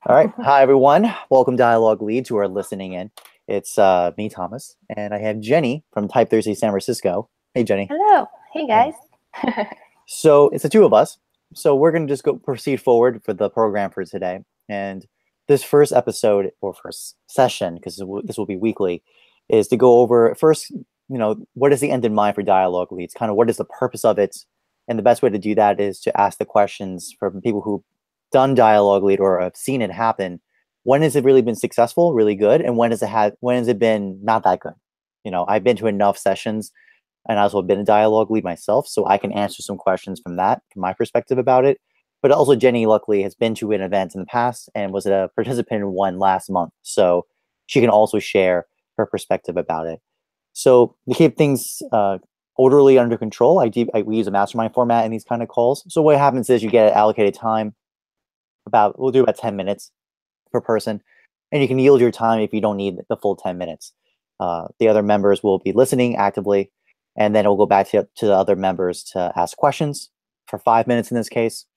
All right. Hi, everyone. Welcome, Dialogue Leads who are listening in. It's me, Thomas, and I have Jenny from TypeThursday San Francisco. Hey, Jenny. Hello. Hey, guys. So it's the two of us. So we're going to just proceed forward for the program for today. And this first episode or first session, because this will be weekly, is to go over first, what is the end in mind for Dialogue Leads? Kind of what is the purpose of it? And the best way to do that is to ask the questions from people who've done Dialogue Lead or have seen it happen. When has it really been successful, really good? And when has it been not that good? I've been to enough sessions and I've also been a Dialogue Lead myself, so I can answer some questions from my perspective about it. But also Jenny, luckily, has been to an event in the past and was a participant in one last month. So she can also share her perspective about it. So to keep things orderly under control, we use a mastermind format in these kind of calls. So what happens is you get allocated time. We'll do about 10 minutes per person, and you can yield your time if you don't need the full 10 minutes. The other members will be listening actively, and then it will go back to the other members to ask questions for 5 minutes in this case,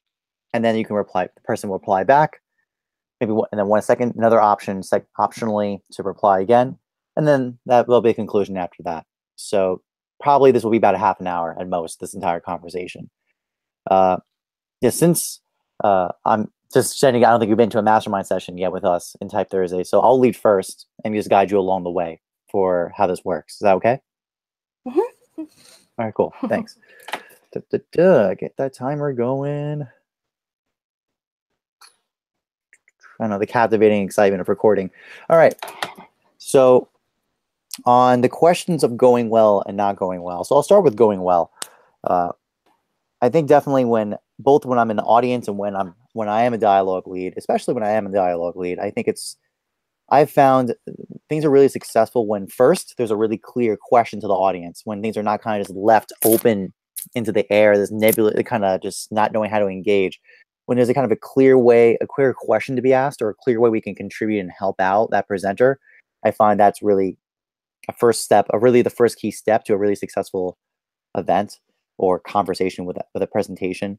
and then you can reply. The person will reply back, and then 1 second, another option, optionally to reply again, and then that will be a conclusion after that. So probably this will be about a half an hour at most, this entire conversation. Since I'm just saying, I don't think you've been to a mastermind session yet with us in TypeThursday, so I'll lead first and just guide you along the way for how this works. Is that okay? Mm-hmm. All right, cool. Thanks. Get that timer going. I know the captivating excitement of recording. All right. So on the questions of going well and not going well. So I'll start with going well. I think definitely when I'm in the audience and when I am a Dialogue Lead, especially when I am a Dialogue Lead, I've found things are really successful when first there's a really clear question to the audience, when things are not kind of just left open into the air, this nebula, kind of just not knowing how to engage. When there's a kind of a clear question to be asked, or a clear way we can contribute and help out that presenter, I find that's really the first key step to a really successful event or conversation with a presentation.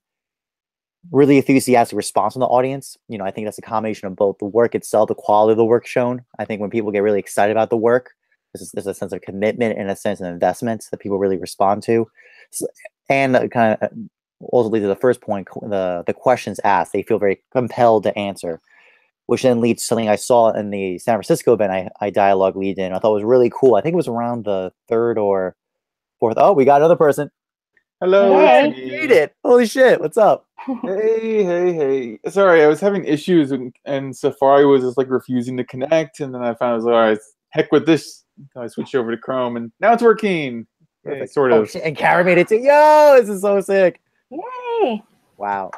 Really enthusiastic response from the audience. I think that's a combination of both the work itself, the quality of the work shown. I think when people get really excited about the work, there's a sense of commitment and a sense of investment that people really respond to. And kind of also leads to the first point, the questions asked, they feel very compelled to answer, which then leads to something I saw in the San Francisco event I Dialogue Lead in. I thought was really cool. I think it was around the third or fourth. Oh, we got another person. Hello, Hey. it's me. Made it. Holy shit. What's up? Hey. Sorry, I was having issues and Safari was just like refusing to connect, and then I found I was like, all right, heck with this. So I switched over to Chrome, and now it's working. Yay, sort of. And Kara made it too. Yo, this is so sick. Yay. Wow.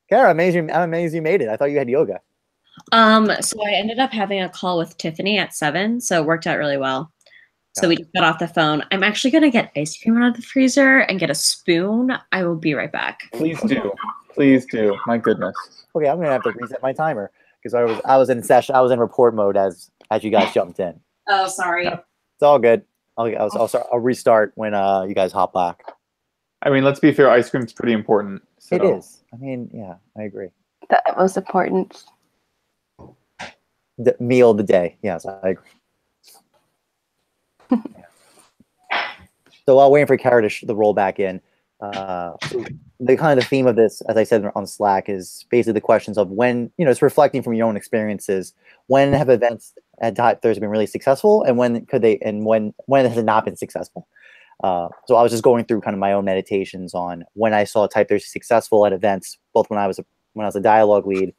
Kara, I'm amazed you made it. I thought you had yoga. So I ended up having a call with Tiffany at 7, so it worked out really well. So we just got off the phone. I'm actually going to get ice cream out of the freezer and get a spoon. I will be right back. Please do. Please do. My goodness. Okay, I'm going to have to reset my timer because I was in session. I was in report mode as you guys jumped in. Oh, sorry. It's all good. I'll restart when you guys hop back. I mean, let's be fair. Ice cream's pretty important. So. It is. I mean, yeah, I agree. The most important. The meal of the day. Yes, I agree. So while waiting for Kara to roll back in, the theme of this, as I said on Slack, is basically the questions of when, it's reflecting from your own experiences. When have events at TypeThursday been really successful, and when has it not been successful? So I was just going through kind of my own meditations on when I saw TypeThursday successful at events, both when I was a Dialogue Lead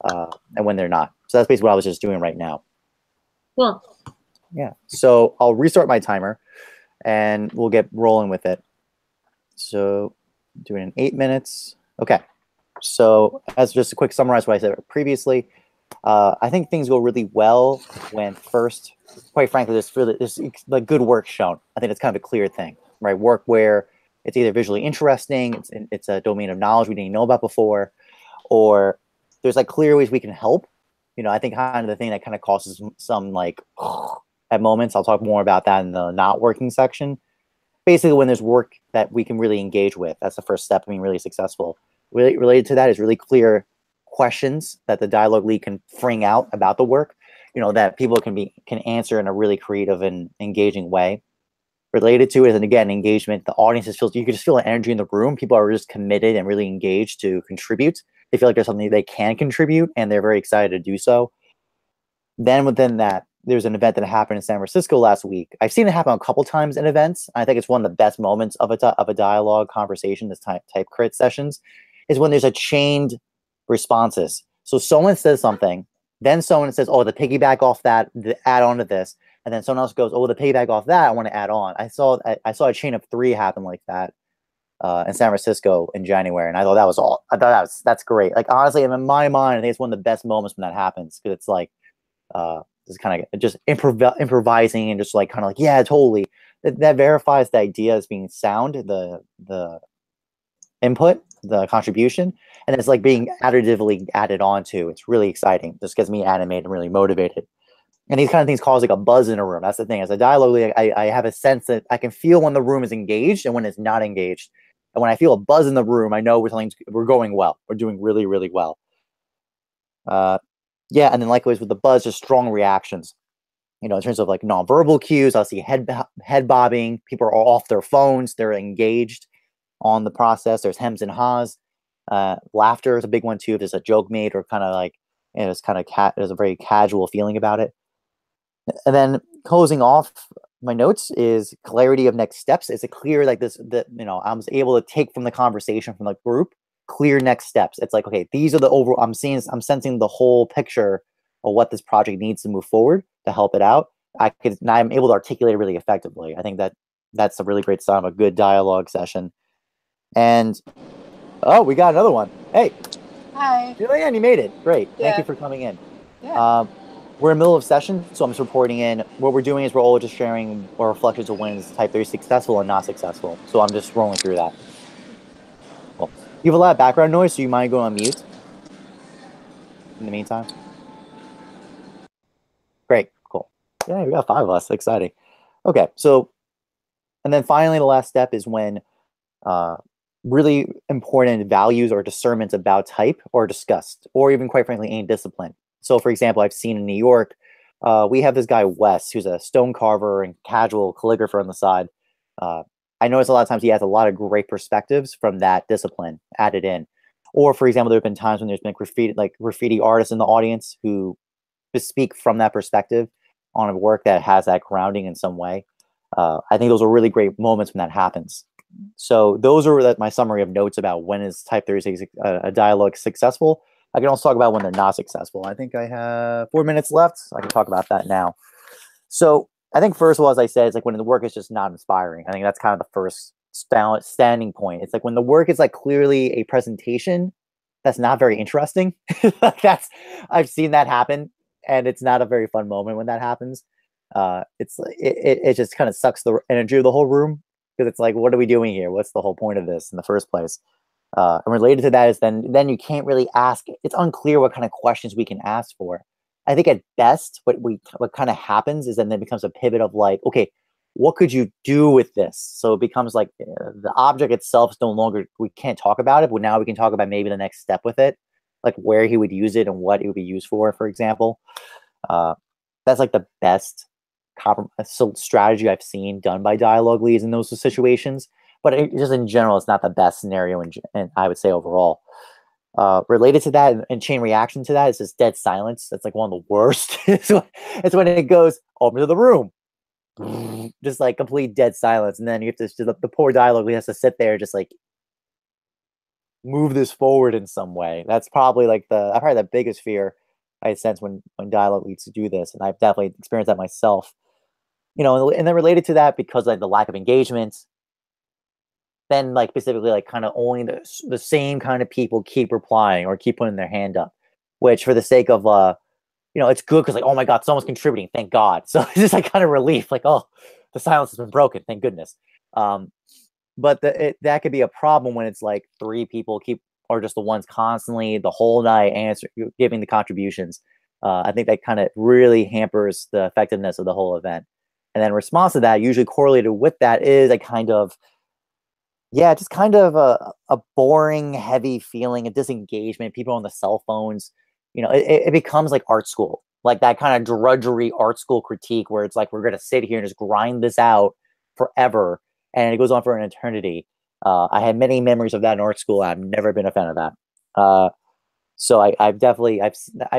and when they're not. So that's basically what I was just doing right now. Cool. Yeah. So I'll restart my timer, and we'll get rolling with it. So doing in 8 minutes. Okay. So as just a quick summarize what I said previously, I think things go really well when first, quite frankly, there's like good work shown. I think it's kind of a clear thing, right? Work where it's either visually interesting, it's a domain of knowledge we didn't know about before, or there's like clear ways we can help. I think kind of the thing that kind of causes some like at moments, I'll talk more about that in the not working section. Basically, when there's work that we can really engage with, that's the first step of being really successful. Related to that is really clear questions that the dialogue lead can bring out about the work, that people can answer in a really creative and engaging way. Related to it, and again, engagement, the audience you can just feel the energy in the room. People are just committed and really engaged to contribute. They feel like there's something they can contribute, and they're very excited to do so. Then within that, there's an event that happened in San Francisco last week. I've seen it happen a couple times in events. I think it's one of the best moments of a dialogue conversation, this TypeCrit sessions, is when there's a chained responses. So someone says something, then someone says, oh, the piggyback off that, add on to this. And then someone else goes, oh, the piggyback off that, I want to add on. I saw a chain of 3 happen like that in San Francisco in January. And I thought that's great. Like, honestly, in my mind, I think it's one of the best moments when that happens, because it's like, just kind of just improvising and just like kind of like, yeah, totally. That verifies the idea as being sound, the input, the contribution, and it's like being additively added on to. It's really exciting. Just gets me animated and really motivated. And these kind of things cause like a buzz in a room. That's the thing. As a dialogue lead, I have a sense that I can feel when the room is engaged and when it's not engaged. And when I feel a buzz in the room, I know we're going well. We're doing really, really well. Yeah, and then likewise with the buzz, just strong reactions. In terms of like nonverbal cues, I'll see head bobbing. People are off their phones. They're engaged on the process. There's hems and haws. Laughter is a big one too. If there's a joke made or kind of like, it's kind of there's a very casual feeling about it. And then closing off my notes is clarity of next steps. It's a clear, like this, that, I was able to take from the conversation from the group, clear next steps. It's like, okay, these are the overall, I'm sensing the whole picture of what this project needs to move forward to help it out. I'm able to articulate it really effectively. I think that's a really great sign of a good dialogue session. And, oh, we got another one. Hey. Hi. Julianne, you made it. Great. Yeah. Thank you for coming in. Yeah. We're in the middle of session, so I'm just reporting in. What we're doing is we're all just sharing our reflections of when is TypeThursday successful and not successful. So I'm just rolling through that. Cool. You have a lot of background noise, so you mind going on mute in the meantime? Great. Cool. Yeah, we got 5 of us. Exciting. Okay, so, and then finally the last step is when really important values or discernments about type are discussed, or even quite frankly, any discipline. So, for example, I've seen in New York, we have this guy, Wes, who's a stone carver and casual calligrapher on the side. I notice a lot of times he has a lot of great perspectives from that discipline added in. Or, for example, there have been times when there's been graffiti artists in the audience who speak from that perspective on a work that has that grounding in some way. I think those are really great moments when that happens. So those are my summary of notes about when is TypeThursday a dialogue successful. I can also talk about when they're not successful. I think I have 4 minutes left, so I can talk about that now. So I think first of all, as I said, it's like when the work is just not inspiring. I think that's kind of the first standing point. It's like when the work is like clearly a presentation that's not very interesting. I've seen that happen, and it's not a very fun moment when that happens. It just kind of sucks the energy of the whole room, because it's like, what are we doing here? What's the whole point of this in the first place? And related to that is then you can't really ask. It's unclear what kind of questions we can ask for. I think at best, what kind of happens is then there becomes a pivot of like, okay, what could you do with this? So it becomes like the object itself is no longer, we can't talk about it, but now we can talk about maybe the next step with it, like where he would use it and what it would be used for example. That's like the best strategy I've seen done by dialogue leads in those situations. But just in general, it's not the best scenario, and I would say overall. Related to that and chain reaction to that is just dead silence. That's like one of the worst. It's when it goes over to the room, just like complete dead silence, and then you have to the poor dialogue lead has to sit there just like move this forward in some way. That's probably like probably the biggest fear I sense when dialogue leads to do this, and I've definitely experienced that myself. And then related to that, because like the lack of engagement, then like specifically like kind of only the same kind of people keep replying or keep putting their hand up, which for the sake of it's good because like, oh my god, someone's contributing, thank God. So it's just like kind of relief, like, oh, the silence has been broken, thank goodness. But that could be a problem when it's like 3 people are just the ones constantly the whole night giving the contributions. I think that kind of really hampers the effectiveness of the whole event. And then in response to that, usually correlated with that is a kind of Yeah, just kind of a boring, heavy feeling of disengagement. People on the cell phones, it becomes like art school, like that kind of drudgery art school critique where it's like we're gonna sit here and just grind this out forever, and it goes on for an eternity. I had many memories of that in art school. I've never been a fan of that. So I've definitely I've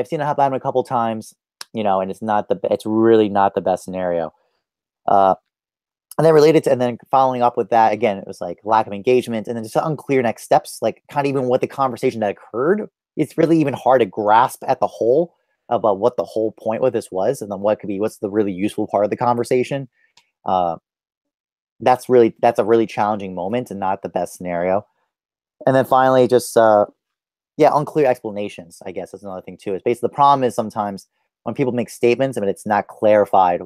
seen it happen a couple times, and it's really not the best scenario. Uh, and then and then following up with that again, it was like lack of engagement, and then just unclear next steps, like kind of even what the conversation that occurred. It's really even hard to grasp at the whole about what the whole point with this was, and then what's the really useful part of the conversation. Uh, that's a really challenging moment and not the best scenario. And then finally, just yeah, unclear explanations. I guess that's another thing too. Is basically the problem is sometimes when people make statements, I mean, it's not clarified.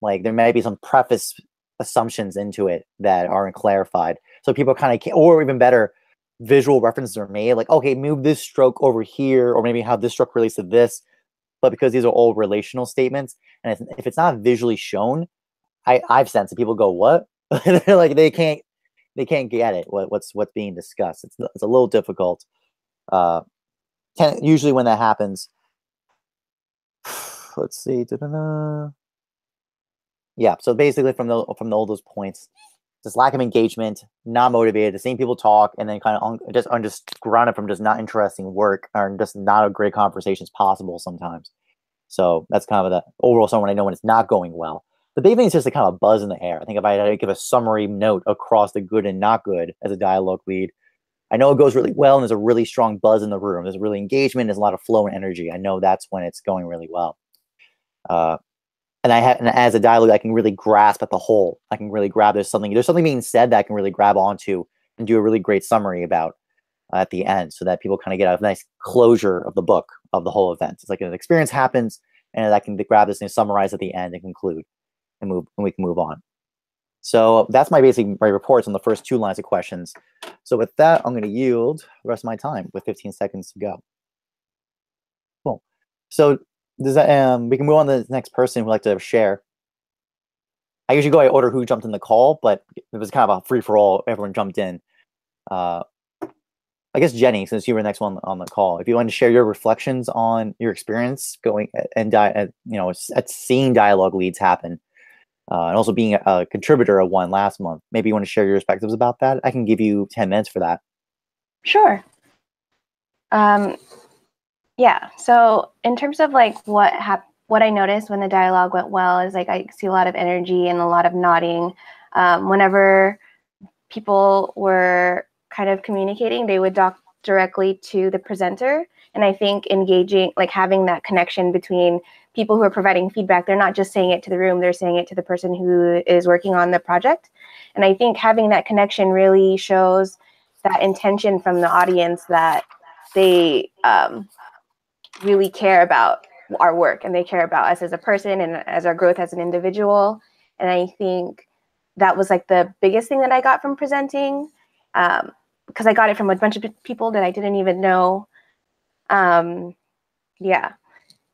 Like there may be some preface assumptions into it that aren't clarified. So people kind of, or even better, visual references are made. Like, okay, move this stroke over here, or maybe how this stroke relates to this. But because these are all relational statements, and if it's not visually shown, I've sensed that people go, "What?" They're like they can't get it. What's being discussed? It's a little difficult. Uh, usually when that happens, let's see. Da-da-da. Yeah, so basically from all those points, just lack of engagement, not motivated, the same people talk, and then kind of just grounded from just not interesting work or just not a great conversations possible sometimes. So that's kind of the overall someone I know when it's not going well. The big thing is just a kind of a buzz in the air. I think if I had to give a summary note across the good and not good as a dialogue lead, I know it goes really well and there's a really strong buzz in the room. There's really engagement, there's a lot of flow and energy. I know that's when it's going really well. Uh, and as a dialogue, I can really grasp at the whole. I can really grab there's something being said that I can really grab onto and do a really great summary about at the end, so that people kind of get a nice closure of the book of the whole event. It's like an experience happens, and I can grab this and summarize at the end and conclude, and we can move on. So that's my reports on the first 2 lines of questions. So with that, I'm going to yield the rest of my time with 15 seconds to go. Cool. So does that we can move on to the next person who'd like to share. I usually go by order who jumped in the call, but it was kind of a free for all. Everyone jumped in. I guess Jenny, since you were the next one on the call, if you want to share your reflections on your experience going and at seeing dialogue leads happen, and also being a contributor of one last month, maybe you want to share your perspectives about that. I can give you 10 minutes for that. Sure. Yeah. So in terms of like what I noticed when the dialogue went well is like I see a lot of energy and a lot of nodding. Whenever people were kind of communicating, they would talk directly to the presenter. And I think engaging, like having that connection between people who are providing feedback, they're not just saying it to the room, they're saying it to the person who is working on the project. And I think having that connection really shows that intention from the audience that they really care about our work and they care about us as a person and as our growth as an individual. And I think that was like the biggest thing that I got from presenting, because I got it from a bunch of people that I didn't even know. Yeah.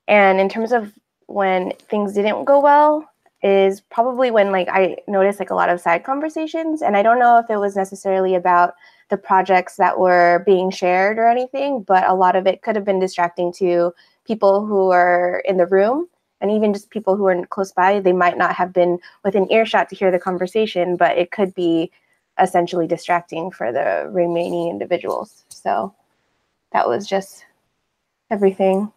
And in terms of when things didn't go well is probably when like I noticed like a lot of side conversations, and I don't know if it was necessarily about the projects that were being shared or anything, but a lot of it could have been distracting to people who are in the room, and even just people who are close by. They might not have been within earshot to hear the conversation, but it could be essentially distracting for the remaining individuals. So that was just everything.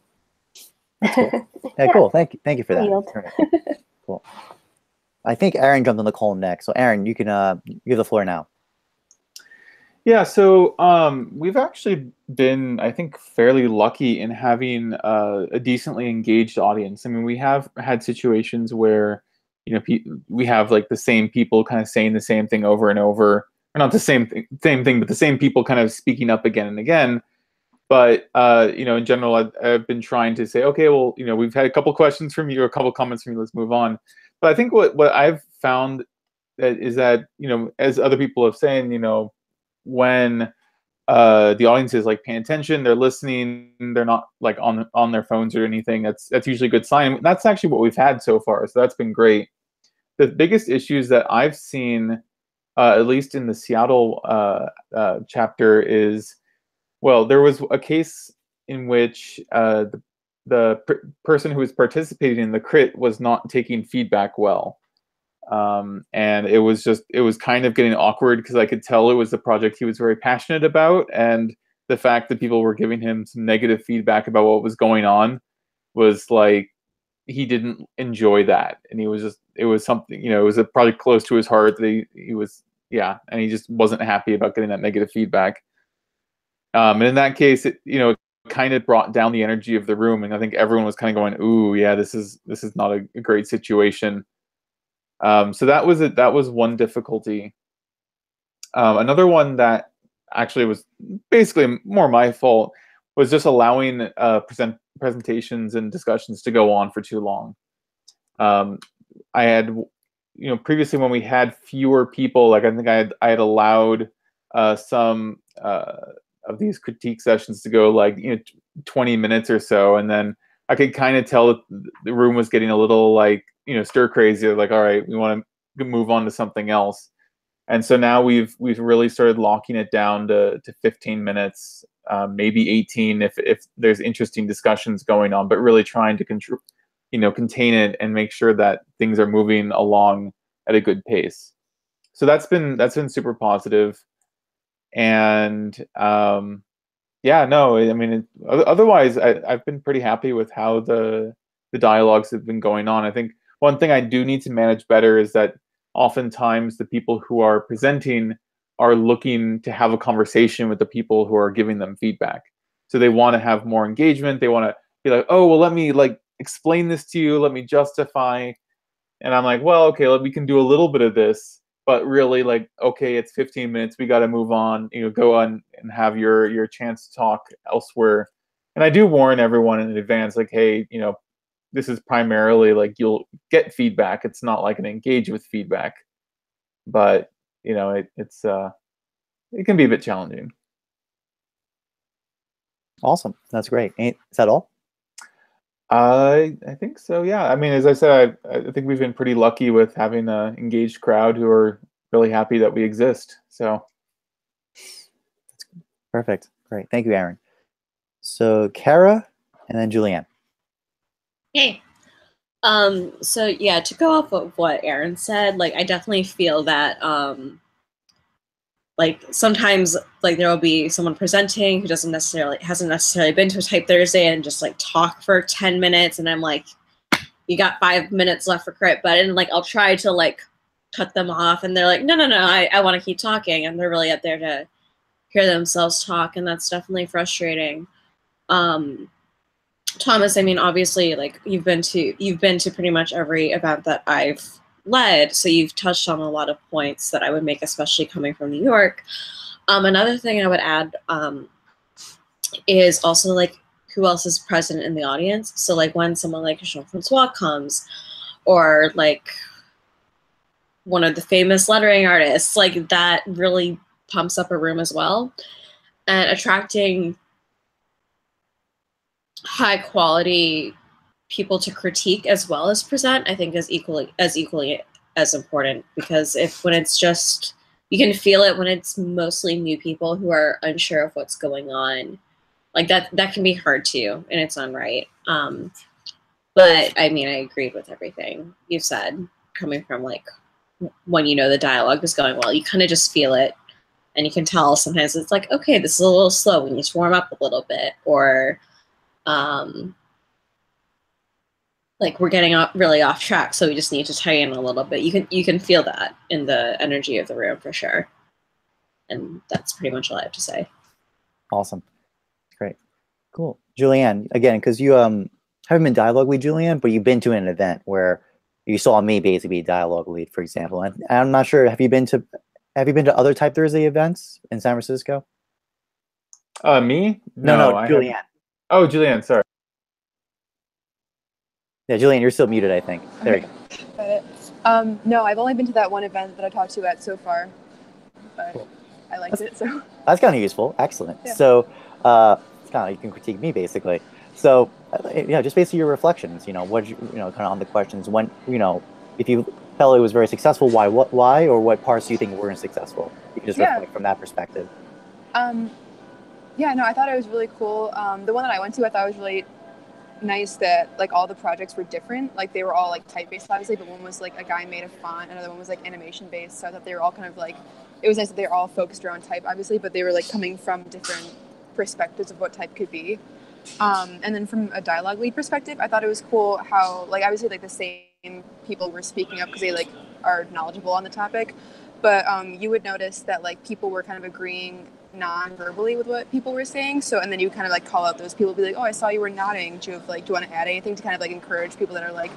Cool. Yeah, cool. Thank you for that. Right. Cool. I think Aaron jumped on the call next. So Aaron, you can you have the floor now. Yeah, so we've actually been, I think, fairly lucky in having a decently engaged audience. I mean, we have had situations where, we have like the same people kind of saying the same thing over and over, or not the same thing, but the same people kind of speaking up again and again. But in general, I've been trying to say, okay, well, we've had a couple questions from you, or a couple comments from you. Let's move on. But I think what I've found is that as other people have saying, when the audience is like paying attention, they're listening, they're not like on their phones or anything. That's usually a good sign. That's actually what we've had so far, so that's been great. The biggest issues that I've seen at least in the Seattle chapter, is, well, there was a case in which the person who was participating in the crit was not taking feedback well. And it was kind of getting awkward because I could tell it was a project he was very passionate about, and the fact that people were giving him some negative feedback about what was going on was like, he didn't enjoy that, and it was something, it was a project close to his heart that he was, yeah, and he just wasn't happy about getting that negative feedback. And in that case, it kind of brought down the energy of the room, and I think everyone was kind of going, "Ooh, yeah, this is not a great situation." So that was one difficulty. Another one that actually was basically more my fault was just allowing presentations and discussions to go on for too long. I had, previously when we had fewer people, like I think I had allowed some of these critique sessions to go like 20 minutes or so, and then I could kind of tell that the room was getting a little like stir crazy. Like, all right, we want to move on to something else. And so now we've really started locking it down to 15 minutes, maybe 18 if there's interesting discussions going on, but really trying to contain it and make sure that things are moving along at a good pace. So that's been super positive. And yeah, no, I mean, otherwise I've been pretty happy with how the dialogues have been going on. I think one thing I do need to manage better is that oftentimes the people who are presenting are looking to have a conversation with the people who are giving them feedback. So they want to have more engagement. They want to be like, oh, well, let me like explain this to you. Let me justify. And I'm like, well, okay, we can do a little bit of this, but really like, okay, it's 15 minutes. We got to move on, go on and have your chance to talk elsewhere. And I do warn everyone in advance, like, hey, this is primarily like you'll get feedback. It's not like an engage with feedback, but it can be a bit challenging. Awesome, that's great. Is that all? I think so. Yeah. I mean, as I said, I think we've been pretty lucky with having an engaged crowd who are really happy that we exist. So. Perfect. Great. Thank you, Aaron. So Kara and then Julianne. Hey. So yeah, to go off of what Aaron said, like I definitely feel that like sometimes like there will be someone presenting who hasn't necessarily been to a TypeThursday and just like talk for 10 minutes, and I'm like, you got 5 minutes left for crit, but and like I'll try to like cut them off, and they're like, no, I want to keep talking, and they're really up there to hear themselves talk, and that's definitely frustrating. Thomas, I mean, obviously, like you've been to pretty much every event that I've led, so you've touched on a lot of points that I would make, especially coming from New York. Another thing I would add is also like who else is present in the audience. So like when someone like Jean-Francois comes, or like one of the famous lettering artists, like that really pumps up a room as well, and attracting high quality people to critique as well as present, I think is equally as important, because when it's just, you can feel it when it's mostly new people who are unsure of what's going on, like that can be hard too in its own right. But I mean, I agree with everything you've said, coming from like when the dialogue is going well, you kind of just feel it, and you can tell sometimes it's like, okay, this is a little slow, we need to warm up a little bit, or like we're getting really off track, so we just need to tighten a little bit. You can feel that in the energy of the room for sure. And that's pretty much all I have to say. Awesome. Great. Cool. Julianne, again, because you haven't been dialogue lead, Julianne, but you've been to an event where you saw me basically be dialogue lead, for example. And I'm not sure, have you been to other TypeThursday events in San Francisco? Me? No, Julianne. Oh, Julianne, sorry. Yeah, Julianne, you're still muted, I think. There you go. Got it. No, I've only been to that one event that I talked to at so far, but cool. I liked it, so. That's kind of useful. Excellent. Yeah. So it's kind of, you can critique me, basically. So, just basically your reflections, what, kind of on the questions when, if you felt it was very successful. Why, or what parts do you think weren't successful? You can just Yeah. reflect from that perspective. Yeah, no, I thought it was really cool. The one that I went to, I thought was really nice that like all the projects were different. Like they were all like type based, obviously, but one was like a guy made a font, another one was like animation based. So I thought they were all kind of like, it was nice that they were all focused around type, obviously, but they were like coming from different perspectives of what type could be. And then from a dialogue lead perspective, I thought it was cool how like obviously like the same people were speaking up because they like are knowledgeable on the topic, but you would notice that like people were kind of agreeing non-verbally with what people were saying. So and then you kind of like call out those people, be like, oh, I saw you were nodding. Do you have like, do you want to add anything to kind of like encourage people that are like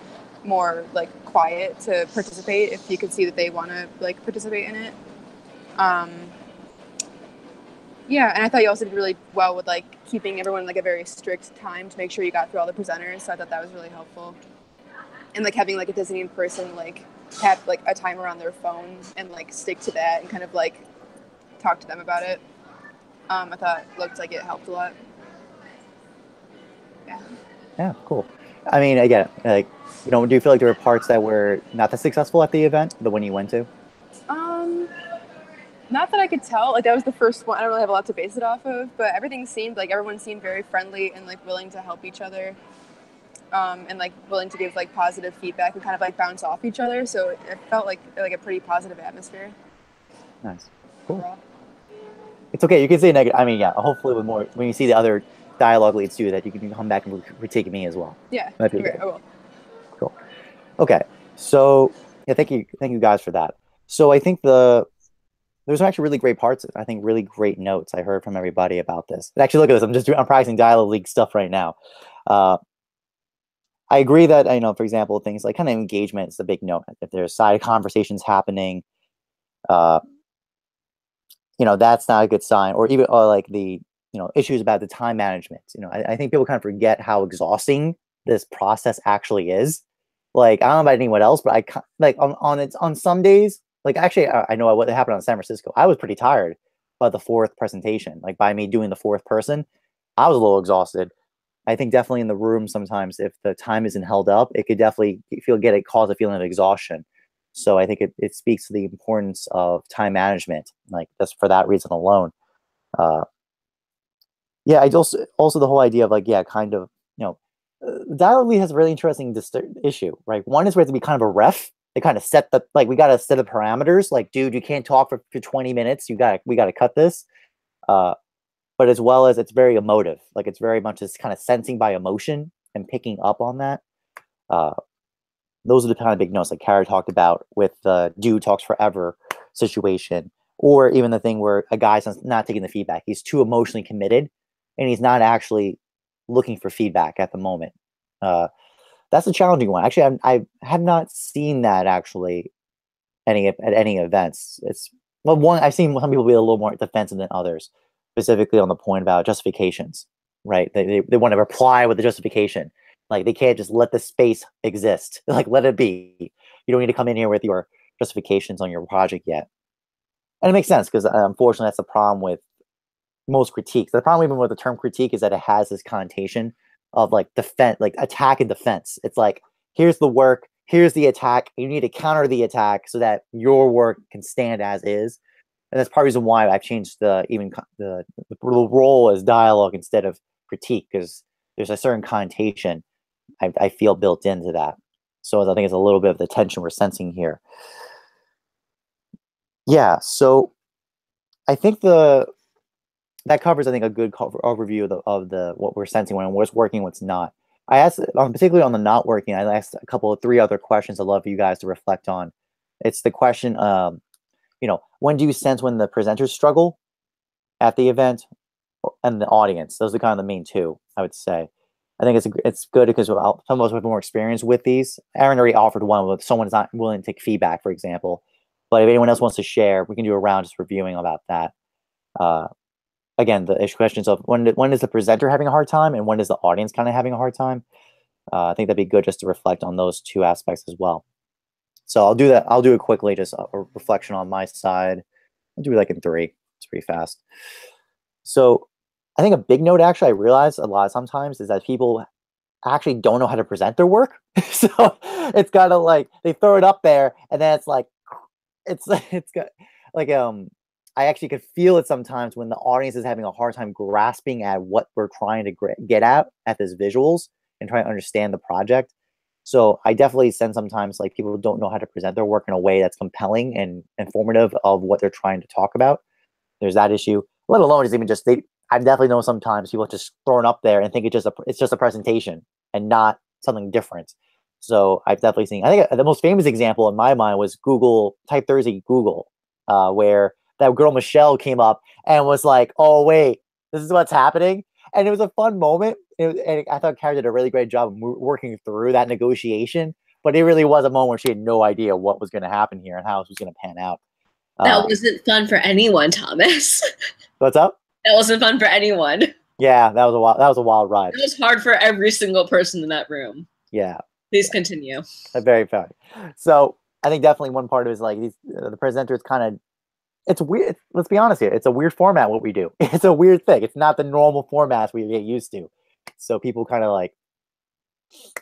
more like quiet to participate if you could see that they want to like participate in it. Yeah, and I thought you also did really well with like keeping everyone like a very strict time to make sure you got through all the presenters. So I thought that was really helpful. And like having like a designating person like have like a timer on their phone and like stick to that and kind of like talk to them about it. I thought looked like it helped a lot. Yeah. Yeah, cool. I mean, again, like, do you feel like there were parts that were not that successful at the event, the one you went to? Not that I could tell. Like that was the first one. I don't really have a lot to base it off of, but everything seemed like everyone seemed very friendly and like willing to help each other, and like willing to give like positive feedback and kind of like bounce off each other. So it felt like a pretty positive atmosphere. Nice. Cool. Overall. It's okay. You can say negative. I mean, yeah, hopefully with more, when you see the other dialogue leads too, that you can come back and critique me as well. Yeah. That'd be Okay, good. I will. Cool. Okay. So yeah, thank you guys for that. So I think there's some actually really great parts. I think really great notes I heard from everybody about this. And actually, look at this. I'm practicing dialogue league stuff right now. I agree that for example, things like kind of engagement is a big note. If there's side conversations happening, that's not a good sign. Or even like the issues about the time management. I think people kind of forget how exhausting this process actually is. Like I don't know about anyone else, but like on some days, like actually I know what happened on San Francisco. I was pretty tired by the fourth presentation. Like by me doing the fourth person, I was a little exhausted. I think definitely in the room sometimes if the time isn't held up, it could definitely cause a feeling of exhaustion. So I think it speaks to the importance of time management, like just for that reason alone. Yeah, I also the whole idea of like, yeah, kind of, dialogue lead has a really interesting issue, right? One is we have to be kind of a ref. They kind of set the, like, we got to set the parameters. Like, dude, you can't talk for 20 minutes. We got to cut this. But as well as it's very emotive. Like it's very much just kind of sensing by emotion and picking up on that. Those are the kind of big notes like Kara talked about with the dude talks forever situation, or even the thing where a guy's not taking the feedback. He's too emotionally committed and he's not actually looking for feedback at the moment. That's a challenging one. Actually, I have not seen that actually at any events. One, I've seen some people be a little more defensive than others, specifically on the point about justifications, right? They want to reply with the justification. Like they can't just let the space exist. Like let it be. You don't need to come in here with your justifications on your project yet. And it makes sense because unfortunately that's the problem with most critiques. The problem even with the term critique is that it has this connotation of like defense, like attack and defense. It's like, here's the work, here's the attack. You need to counter the attack so that your work can stand as is. And that's part of the reason why I've changed the role as dialogue instead of critique, because there's a certain connotation I feel built into that. So I think it's a little bit of the tension we're sensing here. Yeah, so I think that covers, I think, a good overview of the what we're sensing when what's working, what's not. I asked, particularly on the not working, I asked three other questions I'd love for you guys to reflect on. It's the question, when do you sense when the presenters struggle at the event and the audience? Those are kind of the main two, I would say. I think it's good because some of us have more experience with these. Aaron already offered one with someone's not willing to take feedback, for example. But if anyone else wants to share, we can do a round just reviewing about that. Again, the questions of when is the presenter having a hard time and when is the audience kind of having a hard time? I think that'd be good just to reflect on those two aspects as well. So I'll do that. I'll do it quickly, just a reflection on my side. I'll do it like in 3. It's pretty fast. So I think a big note, actually, I realize a lot sometimes is that people actually don't know how to present their work. So it's kind of like they throw it up there, and then it's got like I actually could feel it sometimes when the audience is having a hard time grasping at what we're trying to get at this visuals and trying to understand the project. So I definitely sense sometimes like people don't know how to present their work in a way that's compelling and informative of what they're trying to talk about. There's that issue. Let alone is even just I definitely know sometimes people just thrown up there and think it's just a presentation and not something different. So I've definitely seen. I think the most famous example in my mind was Google TypeThursday Google, where that girl Michelle came up and was like, "Oh wait, this is what's happening," and it was a fun moment. And I thought Kara did a really great job of working through that negotiation. But it really was a moment where she had no idea what was going to happen here and how it was going to pan out. That wasn't fun for anyone, Thomas. What's up? That wasn't fun for anyone. Yeah, that was a wild ride. It was hard for every single person in that room. Yeah. Please continue. Very funny. So I think definitely one part of it is like the presenters kind of, it's weird. Let's be honest here. It's a weird format what we do. It's a weird thing. It's not the normal formats we get used to. So people kind of like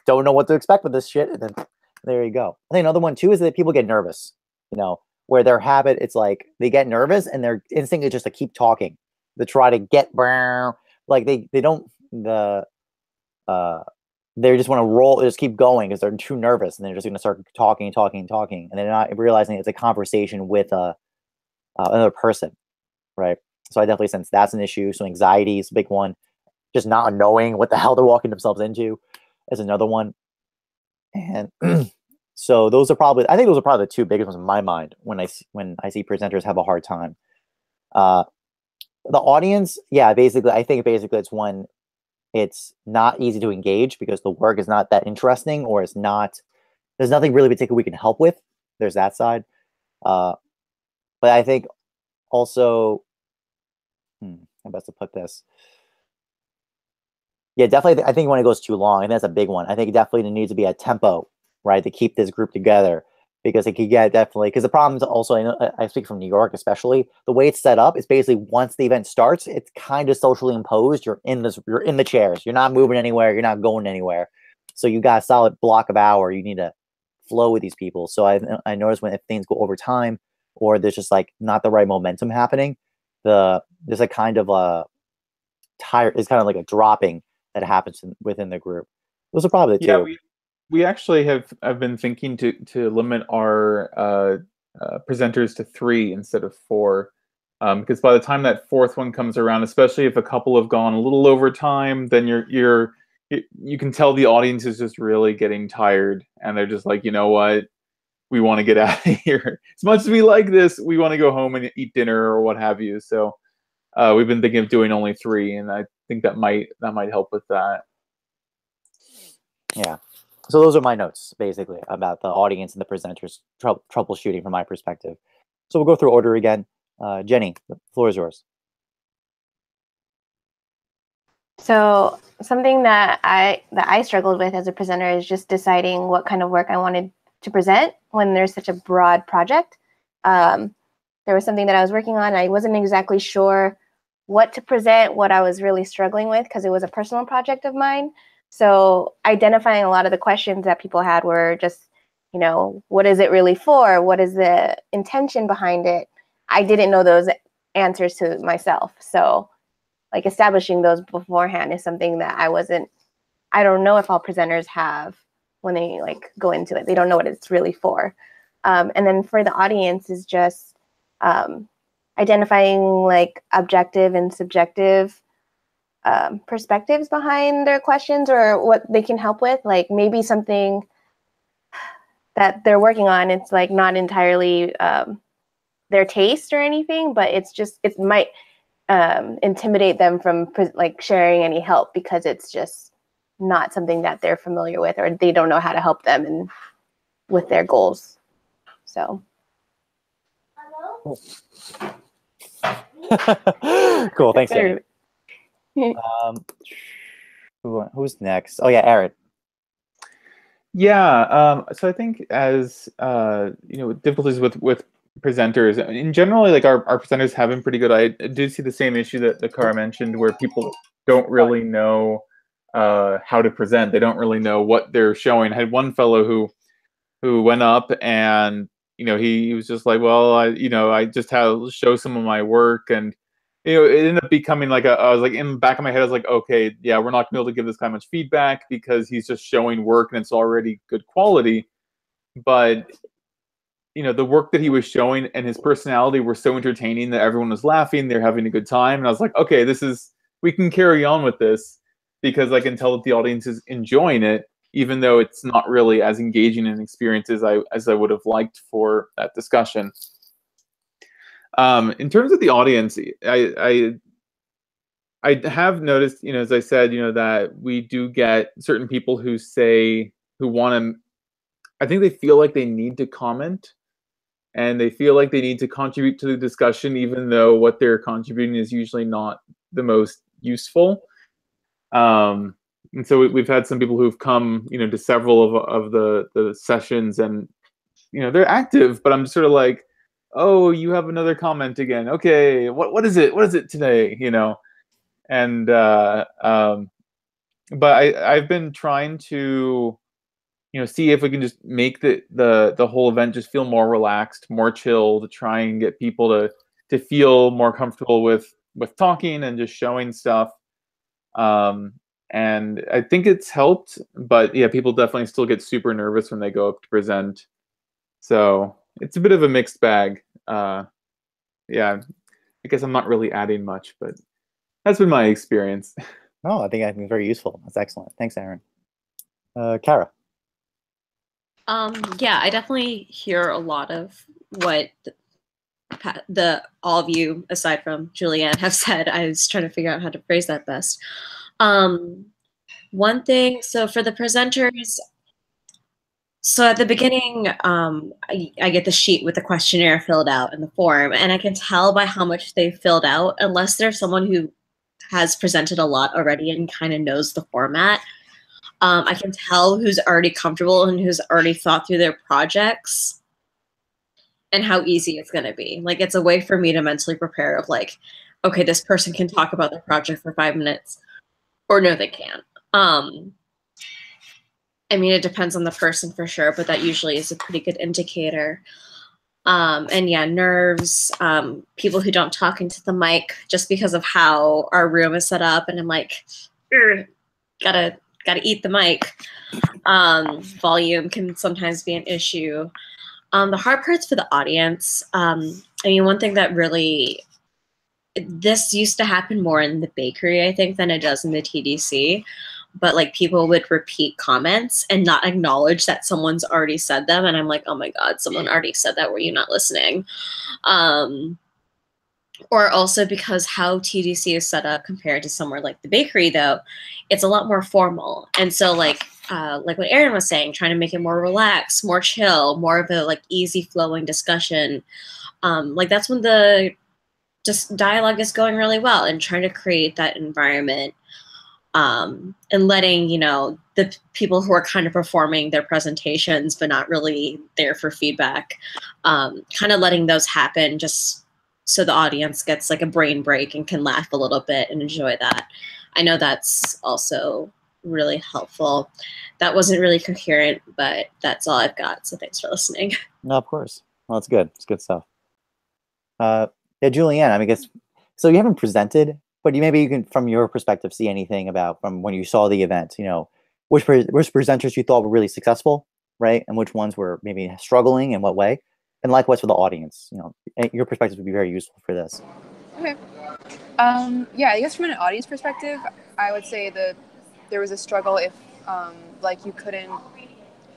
don't know what to expect with this shit. And then there you go. I think another one too is that people get nervous, where their habit, it's like they get nervous and their instinct is just to keep talking, to try to get like they don't they just want to roll, just keep going because they're too nervous, and they're just going to start talking, and they're not realizing it's a conversation with another person, right? So I definitely sense that's an issue. So anxiety is a big one. Just not knowing what the hell they're walking themselves into is another one. And so I think those are probably the two biggest ones in my mind when I see presenters have a hard time. The audience, yeah, I think it's when it's not easy to engage because the work is not that interesting, or there's nothing really particular we can help with. There's that side. But I think also, how best to put this? Yeah, definitely. I think when it goes too long, and that's a big one. I think it definitely needs to be a tempo, right, to keep this group together, because it could get definitely. Because the problem is also, I speak from New York, especially the way it's set up. It's basically once the event starts, it's kind of socially imposed. You're in the chairs. You're not moving anywhere. You're not going anywhere. So you got a solid block of hour. You need to flow with these people. So I notice if things go over time, or there's just like not the right momentum happening, there's a kind of a tire. It's kind of like a dropping that happens within the group. Those are probably the two. Yeah, we actually have been thinking to limit our presenters to 3 instead of 4, because by the time that 4th one comes around, especially if a couple have gone a little over time, then you can tell the audience is just really getting tired, and they're just like, you know what, we want to get out of here. As much as we like this, we want to go home and eat dinner or what have you. So we've been thinking of doing only 3, and I think that might help with that. Yeah. So those are my notes basically about the audience and the presenters troubleshooting from my perspective. So we'll go through order again. Jenny, the floor is yours. So something that I struggled with as a presenter is just deciding what kind of work I wanted to present when there's such a broad project. There was something that I was working on. I wasn't exactly sure what to present, what I was really struggling with, because it was a personal project of mine. So identifying a lot of the questions that people had were just, what is it really for? What is the intention behind it? I didn't know those answers to myself. So like establishing those beforehand is something that I don't know if all presenters have when they like go into it. They don't know what it's really for. And then for the audience is just identifying like objective and subjective perspectives behind their questions or what they can help with. Like maybe something that they're working on, it's like not entirely their taste or anything, but it might intimidate them from like sharing any help because it's just not something that they're familiar with, or they don't know how to help them with their goals. So. Cool. Thanks, Jenny. Who's next? Oh yeah, Aaron. Yeah. So I think as difficulties with presenters in general, like our presenters have been pretty good. I do see the same issue that Kara mentioned, where people don't really know how to present. They don't really know what they're showing. I had one fellow who went up and he was just like, well, I just had to show some of my work, and it ended up becoming like I was like, in the back of my head, I was like, okay, yeah, we're not gonna be able to give this guy much feedback because he's just showing work and it's already good quality. But the work that he was showing and his personality were so entertaining that everyone was laughing, they're having a good time, and I was like, okay, we can carry on with this because I can tell that the audience is enjoying it, even though it's not really as engaging an experience as I would have liked for that discussion. In terms of the audience, I have noticed, as I said, that we do get certain people who want to. I think they feel like they need to comment, and they feel like they need to contribute to the discussion, even though what they're contributing is usually not the most useful. And so we've had some people who've come, to several of the sessions, and they're active, but I'm sort of like, oh, you have another comment again. Okay, what is it? What is it today? And but I've been trying to see if we can just make the whole event just feel more relaxed, more chill, to try and get people to feel more comfortable with talking and just showing stuff. And I think it's helped, but yeah, people definitely still get super nervous when they go up to present. So it's a bit of a mixed bag. Yeah, I guess I'm not really adding much, but that's been my experience. No, I think it's very useful. That's excellent. Thanks, Aaron. Kara. Yeah, I definitely hear a lot of what all of you, aside from Julianne, have said. I was trying to figure out how to phrase that best. One thing, so for the presenters, so at the beginning, I get the sheet with the questionnaire filled out in the form, and I can tell by how much they filled out, unless there's someone who has presented a lot already and kind of knows the format. I can tell who's already comfortable and who's already thought through their projects and how easy it's going to be. Like, it's a way for me to mentally prepare of like, okay, this person can talk about their project for 5 minutes, or no, they can't. I mean, it depends on the person for sure, but that usually is a pretty good indicator. And yeah, nerves, people who don't talk into the mic just because of how our room is set up. And I'm like, gotta eat the mic. Volume can sometimes be an issue. The hard parts for the audience. I mean, one thing that really, this used to happen more in the bakery, I think, than it does in the TDC. But like, people would repeat comments and not acknowledge that someone's already said them. And I'm like, oh my God, someone already said that. Were you not listening? Or also because how TDC is set up compared to somewhere like the bakery, though, it's a lot more formal. And so like what Aaron was saying, trying to make it more relaxed, more chill, more of a like easy flowing discussion. Like, that's when the just dialogue is going really well, and trying to create that environment. And letting, the people who are kind of performing their presentations but not really there for feedback, kind of letting those happen just so the audience gets like a brain break and can laugh a little bit and enjoy that. I know that's also really helpful. That wasn't really coherent, but that's all I've got. So thanks for listening. No, of course. Well, it's good. It's good stuff. Yeah, Julianne, I mean, I guess, so you haven't presented, but maybe you can, from your perspective, see anything about from when you saw the event, which presenters you thought were really successful, right? And which ones were maybe struggling, in what way? And likewise for the audience, your perspective would be very useful for this. Okay. Yeah, I guess from an audience perspective, I would say that there was a struggle if, like, you couldn't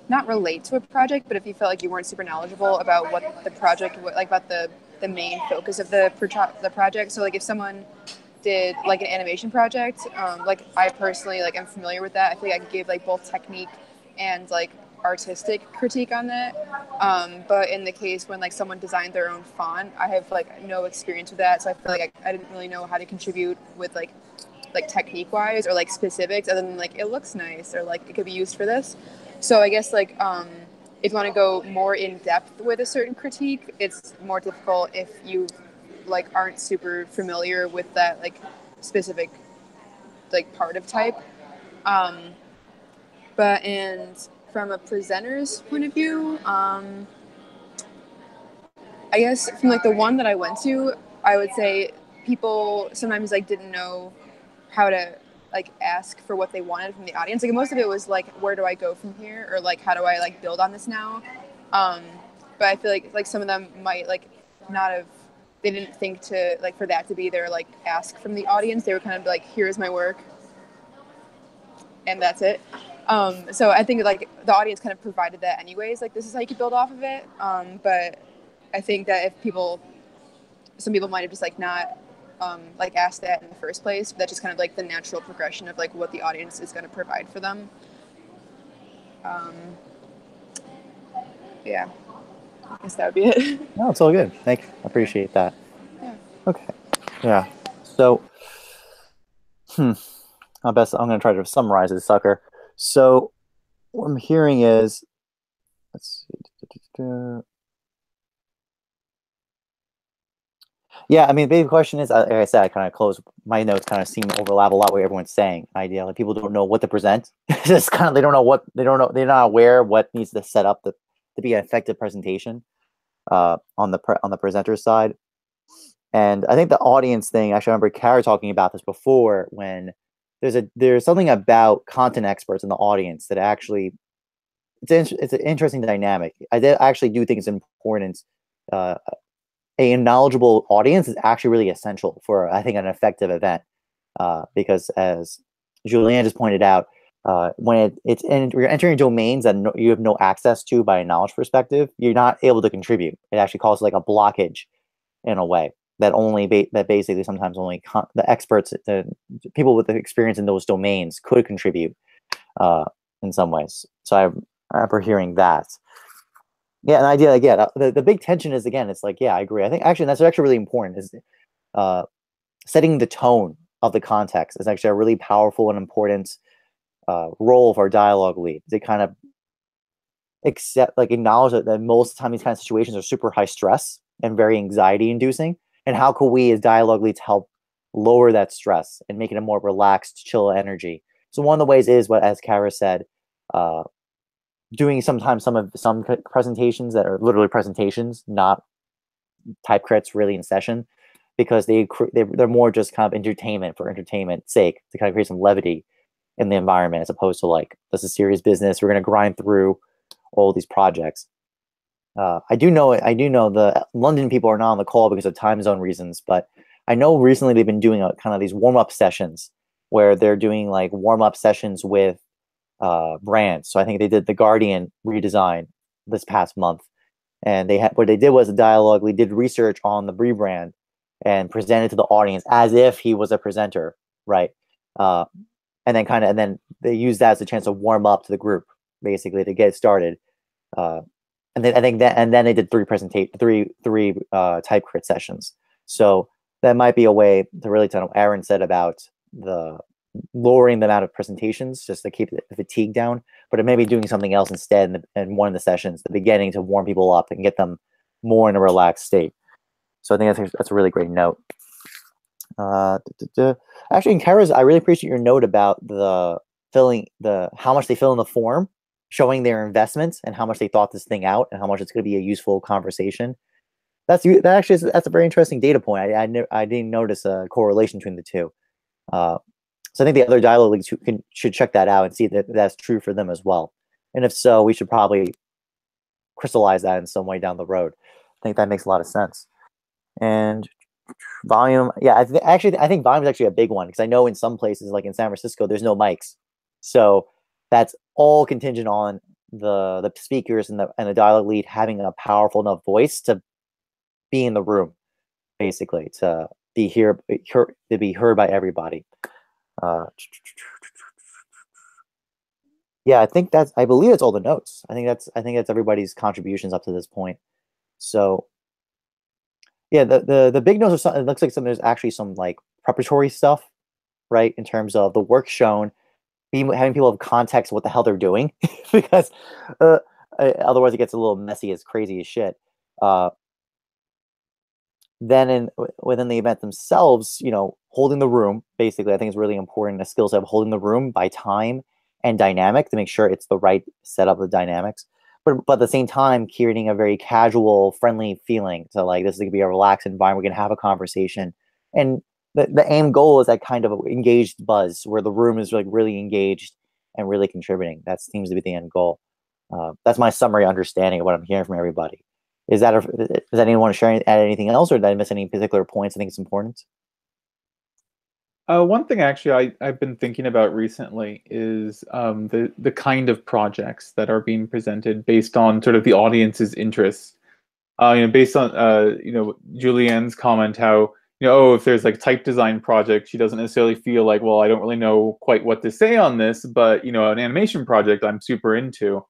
not relate to a project, but if you felt like you weren't super knowledgeable about what the project, like about the main focus of the project. So like if someone did like an animation project, like I personally like am familiar with that. I feel like I could give like both technique and like artistic critique on that. But in the case when like someone designed their own font, I have like no experience with that, so I feel like I didn't really know how to contribute with like technique wise or like specifics other than like it looks nice or like it could be used for this. So I guess like if you want to go more in depth with a certain critique, it's more difficult if you like aren't super familiar with that like specific like part of type. But from a presenter's point of view, I guess from like the one that I went to, I would say people sometimes like didn't know how to like ask for what they wanted from the audience. Like most of it was like, where do I go from here, or like how do I like build on this now? But I feel like some of them might like not have. They didn't think to like for that to be their like ask from the audience. They were kind of like, here's my work, and that's it. So I think like the audience kind of provided that anyways. Like this is how you could build off of it. But I think that if some people might have just like not like asked that in the first place. But that's just kind of like the natural progression of like what the audience is going to provide for them. Yeah, I guess that would be it. No, it's all good. Thank you. I appreciate that. Yeah. Okay. Yeah. So, I'm going to try to summarize this sucker. So, what I'm hearing is, let's see. Yeah, I mean, the big question is, like I said, I kind of close my notes, kind of seem to overlap a lot with everyone's saying. Idea like people don't know what to present. Just kind of they don't know, they're not aware what needs to set up to be an effective presentation on the presenter side. And I think the audience thing, actually, I remember Kara talking about this before when there's something about content experts in the audience that actually it's an interesting dynamic. I actually do think it's important. A knowledgeable audience is actually really essential for, I think, an effective event, because as Julianne just pointed out, when you're entering domains that you have no access to by a knowledge perspective, you're not able to contribute. It actually causes like a blockage in a way that that basically sometimes only the experts, the people with the experience in those domains could contribute in some ways. So I remember hearing that. Yeah, an idea again. The big tension is again, it's like, yeah, I agree. I think actually that's actually really important is setting the tone of the context is actually a really powerful and important role for our dialogue lead to kind of acknowledge that most of the time these kind of situations are super high stress and very anxiety inducing. And how can we as dialogue leads help lower that stress and make it a more relaxed, chill energy? So one of the ways is what, as Kara said, doing sometimes some presentations that are literally presentations, not TypeCrits really in session, because they're more just kind of entertainment for entertainment's sake to kind of create some levity in the environment, as opposed to like, this is serious business. We're going to grind through all these projects. I do know the London people are not on the call because of time zone reasons, but I know recently they've been doing kind of these warm-up sessions where they're doing like warm-up sessions with brands. So I think they did the Guardian redesign this past month, and what they did was a dialogue lead did research on the Brie brand and presented to the audience as if he was a presenter, right? And then they used that as a chance to warm up to the group, basically to get started. And then they did three TypeCrit sessions. So that might be a way to really tell what Aaron said about the lowering the amount of presentations just to keep the fatigue down, but it may be doing something else instead in one of the sessions, the beginning, to warm people up and get them more in a relaxed state. So I think that's a really great note. Actually, in Kara's, I really appreciate your note about how much they fill in the form, showing their investments and how much they thought this thing out and how much it's going to be a useful conversation. That's a very interesting data point. I didn't notice a correlation between the two. So I think the other dialogue leads should check that out and see that that's true for them as well. And if so, we should probably crystallize that in some way down the road. I think that makes a lot of sense. And volume, yeah, I think volume is actually a big one, because I know in some places, like in San Francisco, there's no mics. So that's all contingent on the speakers and the dialogue lead having a powerful enough voice to be in the room, basically, to be heard by everybody. Yeah, I believe that's all the notes. I think that's everybody's contributions up to this point. So yeah, the big notes are it looks like there's actually some like preparatory stuff, right, in terms of the work shown, having people have context what the hell they're doing, because otherwise it gets a little messy, as crazy as shit. then within the event themselves, holding the room, basically, I think is really important. A skill set of holding the room by time and dynamic to make sure it's the right setup of dynamics. But at the same time, creating a very casual, friendly feeling. So like this is gonna be a relaxed environment. We're gonna have a conversation. And the aim goal is that kind of engaged buzz where the room is like really engaged and really contributing. That seems to be the end goal. That's my summary understanding of what I'm hearing from everybody. Does anyone want to add anything else, or did I miss any particular points I think it's important? One thing actually I've been thinking about recently is the kind of projects that are being presented based on sort of the audience's interests. Based on Julianne's comment, how if there's like type design project, she doesn't necessarily feel like, well, I don't really know quite what to say on this, but an animation project I'm super into.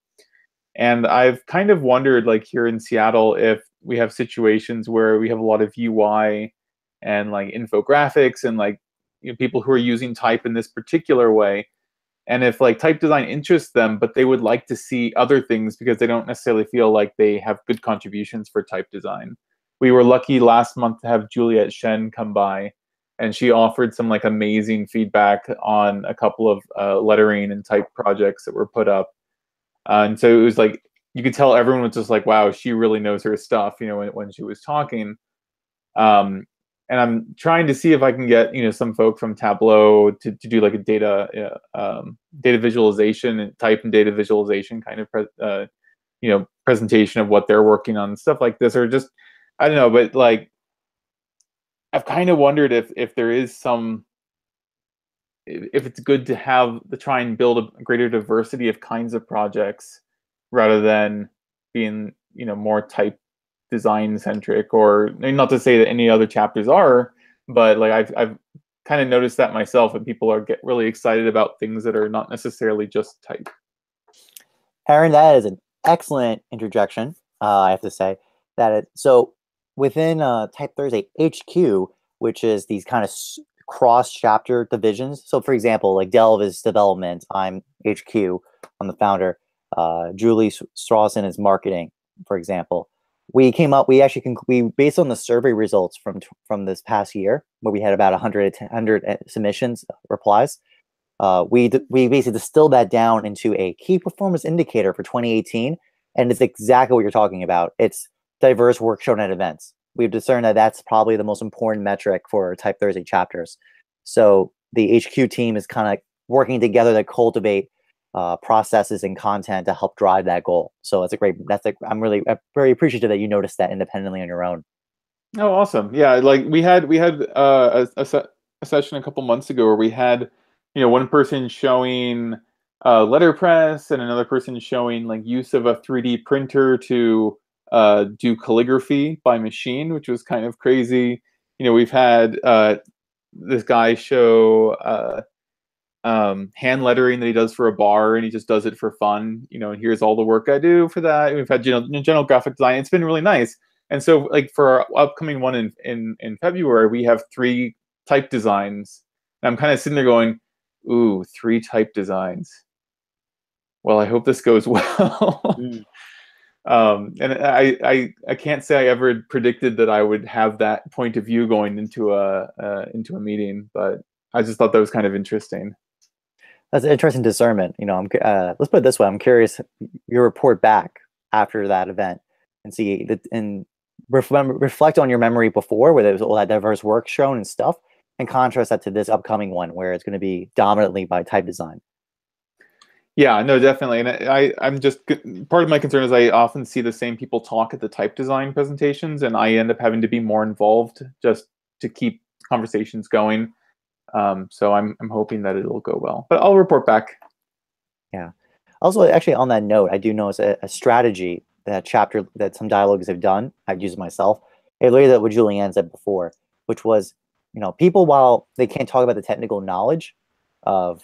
And I've kind of wondered, like here in Seattle, if we have situations where we have a lot of UI and like infographics and like people who are using type in this particular way, and if like type design interests them, but they would like to see other things because they don't necessarily feel like they have good contributions for type design. We were lucky last month to have Juliet Shen come by, and she offered some like amazing feedback on a couple of lettering and type projects that were put up. And so it was like you could tell everyone was just like, "Wow, she really knows her stuff," when she was talking. And I'm trying to see if I can get some folk from Tableau to do like a data visualization and type and data visualization kind of presentation of what they're working on, stuff like this, or just I don't know, but like I've kind of wondered if there is if it's good to try and build a greater diversity of kinds of projects rather than being more type design centric, or not to say that any other chapters are, but like I've kind of noticed that myself, and people get really excited about things that are not necessarily just type. Aaron, that is an excellent interjection. I have to say so within TypeThursday HQ, which is these kind of cross chapter divisions. So for example, like Delve is development, I'm HQ, I'm the founder. Julie Strawson is marketing, for example. We based on the survey results from this past year, where we had about 100 submissions, replies. We basically distilled that down into a key performance indicator for 2018, and it's exactly what you're talking about. It's diverse work shown at events. We've discerned that that's probably the most important metric for TypeThursday chapters. So the HQ team is kind of working together to cultivate processes and content to help drive that goal. So I'm very appreciative that you noticed that independently on your own. Oh, awesome. Yeah, like we had a session a couple months ago where we had one person showing letterpress and another person showing like use of a 3D printer to do calligraphy by machine, which was kind of crazy. We've had this guy show hand lettering that he does for a bar, and he just does it for fun. And here's all the work I do for that. We've had general graphic design. It's been really nice. And so like for our upcoming one in February, we have 3 type designs. And I'm kind of sitting there going, ooh, 3 type designs. Well, I hope this goes well. And I can't say I ever predicted that I would have that point of view going into a meeting, but I just thought that was kind of interesting. That's an interesting discernment. Let's put it this way: I'm curious your report back after that event and see and reflect on your memory before, where there was all that diverse work shown and stuff, and contrast that to this upcoming one where it's going to be dominantly by type design. Yeah, no, definitely. And I'm just, part of my concern is I often see the same people talk at the type design presentations, and I end up having to be more involved just to keep conversations going. So I'm hoping that it'll go well, but I'll report back. Yeah. Also, actually, on that note, I do know it's a strategy that some dialogues have done. I've used it myself. It related to what Julianne said before, which was, people, while they can't talk about the technical knowledge of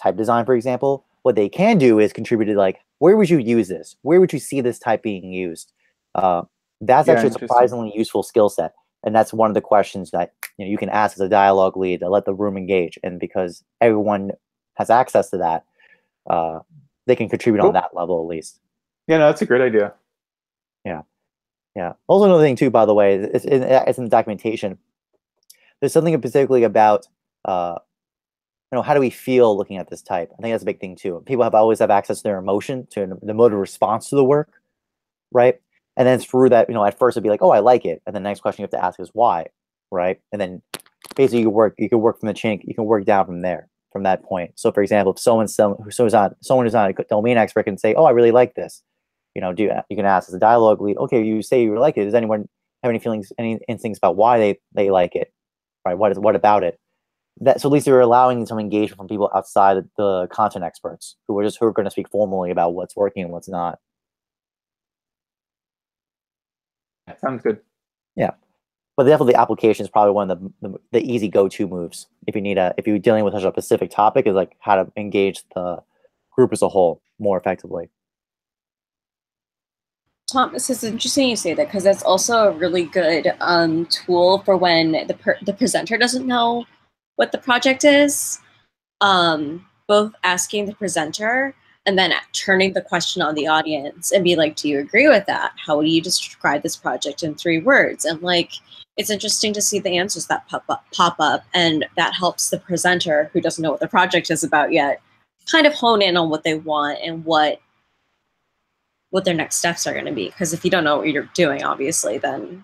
type design, for example, what they can do is contribute to like, where would you use this? Where would you see this type being used? That's actually a surprisingly useful skill set. And that's one of the questions that you can ask as a dialogue lead to let the room engage. And because everyone has access to that, they can contribute on that level at least. Yeah, no, that's a great idea. Yeah. Yeah. Also, another thing too, by the way, it's in the documentation. There's something particularly about, how do we feel looking at this type? I think that's a big thing too. People always have access to their emotion, to the emotive response to the work, right? And then through that, at first it'd be like, oh, I like it, and the next question you have to ask is why, right? And then basically you can work from the chink, you can work down from there, from that point. So, for example, if someone who's not a domain expert can say, oh, I really like this, you can ask as a dialogue lead, okay, you say you like it. Does anyone have any feelings, any instincts about why they like it, right? What about it? So at least you're allowing some engagement from people outside the content experts who are going to speak formally about what's working and what's not. That sounds good. Yeah, but definitely the application is probably one of the easy go-to moves if you're dealing with such a specific topic, is like how to engage the group as a whole more effectively. Thomas, it's interesting you say that, because that's also a really good tool for when the presenter doesn't know what the project is. Both asking the presenter and then turning the question on the audience and be like, do you agree with that? How would you describe this project in 3 words? And like, it's interesting to see the answers that pop up, and that helps the presenter, who doesn't know what the project is about yet, kind of hone in on what they want and what their next steps are going to be. Because if you don't know what you're doing, obviously, then,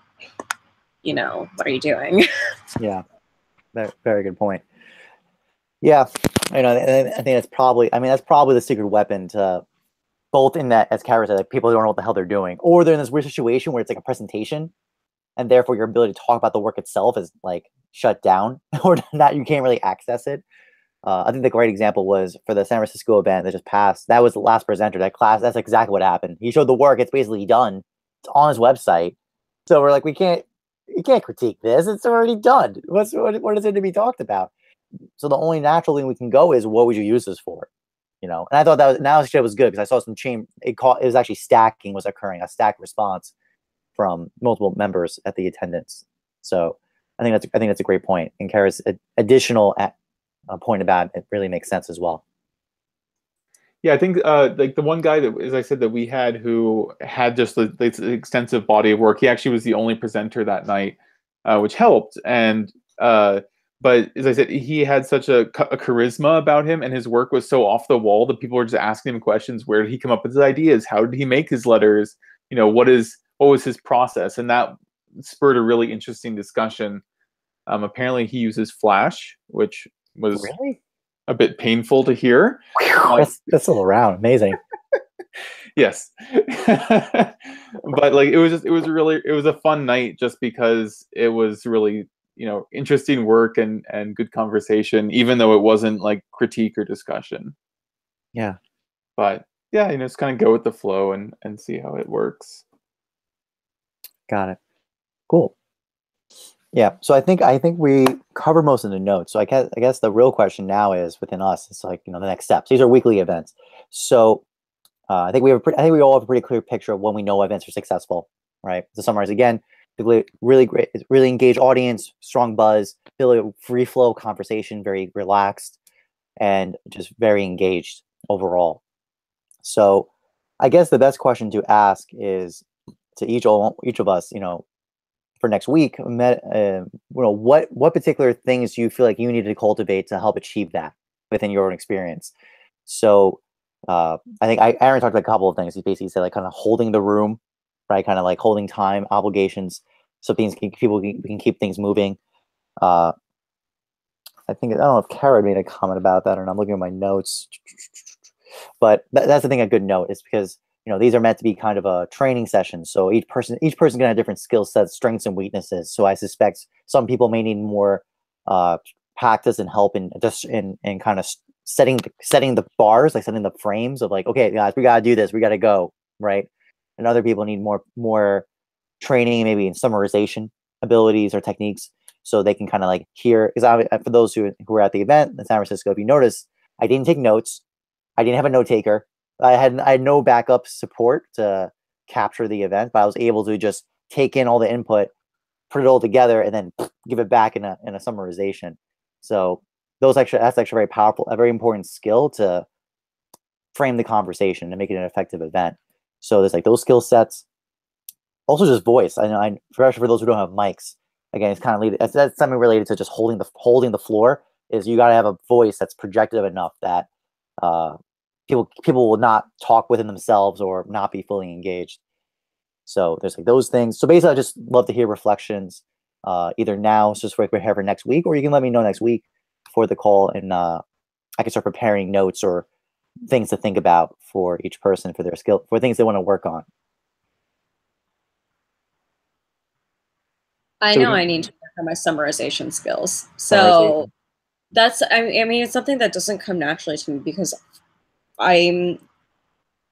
what are you doing? Yeah, very, very good point. Yeah, I think that's probably the secret weapon to both, in that, as Kara said, like, people don't know what the hell they're doing, or they're in this weird situation where it's like a presentation, and therefore your ability to talk about the work itself is like shut down, or not, you can't really access it. I think the great example was for the San Francisco event that just passed. That was the last presenter. That class, that's exactly what happened. He showed the work. It's basically done. It's on his website. So we're like, you can't critique this. It's already done. What is it to be talked about? So the only natural thing we can go is, what would you use this for? And I thought that was good, because I saw some chain. It was actually stacking was occurring, a stacked response from multiple members at the attendance. So I think that's a great point. And Kara's additional point about it really makes sense as well. Yeah, I think like the one guy that, as I said, that we had, who had just this extensive body of work. He actually was the only presenter that night, which helped. And but as I said, he had such a charisma about him, and his work was so off the wall that people were just asking him questions. Where did he come up with his ideas? How did he make his letters? What was his process? And that spurred a really interesting discussion. Apparently, he uses Flash, which was really a bit painful to hear. That's still around. Amazing. Yes. But like, it was a fun night, just because it was really, interesting work and good conversation, even though it wasn't like critique or discussion. Yeah. But yeah, just kind of go with the flow and see how it works. Got it. Cool. Yeah. So I think we cover most of the notes. So I guess the real question now is, within us, it's like, the next steps. These are weekly events. So I think we all have a pretty clear picture of when we know events are successful, right? To summarize again, really great, really engaged audience, strong buzz, really free flow conversation, very relaxed, and just very engaged overall. So I guess the best question to ask is to each of us, for next week, what particular things do you feel like you need to cultivate to help achieve that within your own experience? So I think Aaron talked about a couple of things. He basically said, like, kind of holding the room, right? Kind of like holding time, obligations, so people can keep things moving. I don't know if Kara made a comment about that, or not. I'm looking at my notes, but that's the thing. A good note is because these are meant to be kind of a training session. So each person gonna have different skill sets, strengths, and weaknesses. So I suspect some people may need more practice and help in kind of setting the bars, like setting the frames of, like, okay, guys, we gotta do this, we gotta go, right? And other people need more training, maybe in summarization abilities or techniques, so they can kind of like hear. Because for those who were at the event in San Francisco, if you notice, I didn't take notes. I didn't have a note taker. I had no backup support to capture the event, but I was able to just take in all the input, put it all together, and then give it back in a summarization. So that's actually very powerful, a very important skill to frame the conversation and make it an effective event. So there's like those skill sets. Also, just voice. I know, especially for those who don't have mics. Again, it's kind of that's something related to just holding the floor. Is you got to have a voice that's projective enough that people will not talk within themselves or not be fully engaged. So there's like those things. So basically, I just love to hear reflections. Either now, it's just we're here for next week, or you can let me know next week for the call, and I can start preparing notes or things to think about for each person for their skill, for things they want to work on. I So know I need to work on my summarization skills. So summarization. that's, I mean, it's something that doesn't come naturally to me because I'm,